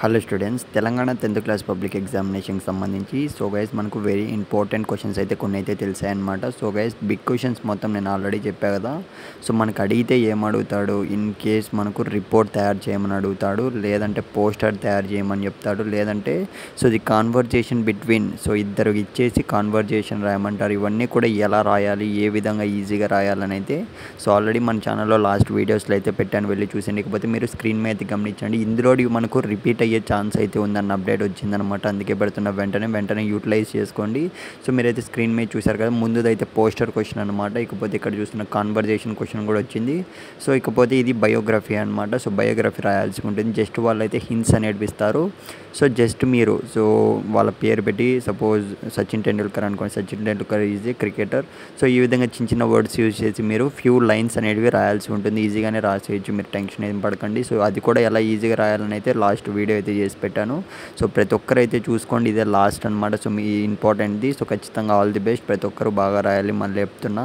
Hello students, Telangana 10th class public ఎగ్జామినేషన్కి సంబంధించి guys మనకు వెరీ ఇంపార్టెంట్ క్వశ్చన్స్ అయితే కొన్ని అయితే తెలిసాయన్నమాట. గైస్ బిగ్ క్వశ్చన్స్ మొత్తం నేను ఆల్రెడీ చెప్పా కదా. మనకు అడిగితే ఏమడుగుతాడు, ఇన్ కేస్ మనకు రిపోర్ట్ తయారు చేయమని అడుగుతాడు, లేదంటే పోస్టర్ తయారు చేయమని చెప్తాడు, లేదంటే ది కాన్వర్జేషన్ బిట్వీన్ ఇద్దరు ఇచ్చేసి కాన్వర్జేషన్ రాయమంటారు. ఇవన్నీ కూడా ఎలా రాయాలి, ఏ విధంగా ఈజీగా రాయాలని అయితే ఆల్రెడీ మన ఛానల్లో లాస్ట్ వీడియోస్లో అయితే పెట్టాను, వెళ్ళి చూసండి. లేకపోతే మీరు స్క్రీన్ మీద గమనించండి. ఇందులో మనకు రిపీట్ అయ్యే ఛాన్స్ అయితే ఉందన్న అప్డేట్ వచ్చిందనమాట. అందుకే పెడుతున్న వెంటనే యూటిలైజ్ చేసుకోండి. మీరైతే స్క్రీన్ మీద చూసారు కదా, ముందుదైతే పోస్టర్ క్వశ్చన్ అనమాట. ఇకపోతే ఇక్కడ చూస్తున్న కాన్వర్జేషన్ క్వశ్చన్ కూడా వచ్చింది. ఇకపోతే ఇది బయోగ్రఫీ అనమాట. బయోగ్రఫీ రాయాల్సి ఉంటుంది. జస్ట్ వాళ్ళైతే హింట్స్ అనేవి ఇస్తారు. జస్ట్ మీరు వాళ్ళ పేరు పెట్టి, సపోజ్ సచిన్ టెండూల్కర్ అనుకోండి, Sachin Tendulkar is a cricketer. ఈ విధంగా చిన్న చిన్న వర్డ్స్ యూజ్ చేసి మీరు ఫ్యూ లైన్స్ అనేవి రాయాల్సి ఉంటుంది. ఈజీగానే రాసేయచ్చు, మీరు టెన్షన్ ఏం పడకండి. అది కూడా ఎలా ఈజీగా రాయాలని అయితే లాస్ట్ వీడియో అయితే చేసి పెట్టాను. ప్రతి ఒక్కరైతే చూసుకోండి, ఇదే లాస్ట్ అనమాట. మీ ఇంపార్టెంట్ది. ఖచ్చితంగా ఆల్ ది బెస్ట్. ప్రతి ఒక్కరు బాగా రాయాలి, మళ్ళీ చెప్తున్నా.